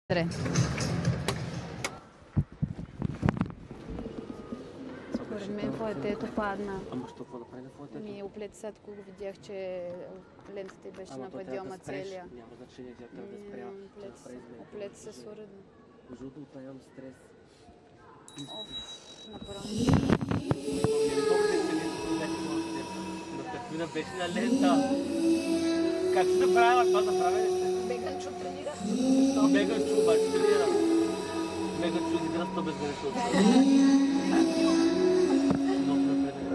Според мен фоетето падна. Ама що, какво да прави на фоетето? Оплет сега, когато го видях, че лентата й беше на падиома целия. Няма значение, тя трябва да спря. Оплет се суреда. Между другото, имам стрес. Направо. Да беше на лента. Как се направила? Това направи ли сте? Беганчо тренира. Беганчо обаче тренира. Беганчо изигра 100 без грешно. Много напреден.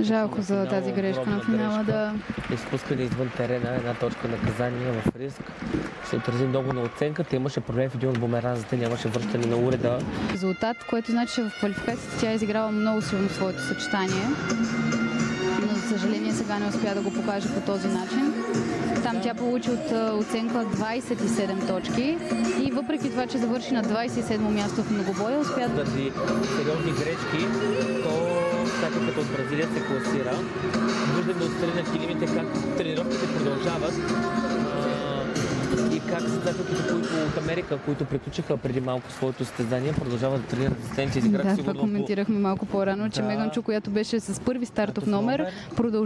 Жалко за тази грешка на финала, да. Изпускане извън терена, една точка наказание в риск. Се отрази много на оценката. Имаше проблем в един от бумеранзите, нямаше връщане на уреда. Резултат, което значи, че в квалификацията тя изиграла много силно своето съчетание. Но за съжаление сега не успя да го покаже по този начин. Там тя получи от оценка 27 точки и въпреки това, че завърши на 27-о място в многобоя, успя да... Заради сериозни грешки, то така като от Бразилия се класира. Виждаме отстрани на килимите как тренировките продължават и как състезателите, които от Америка, които приключиха преди малко своето състезание, продължават да тренират асистенти. Да, това коментирахме малко по-рано, че Меганчо, която беше с първи стартов номер, продължава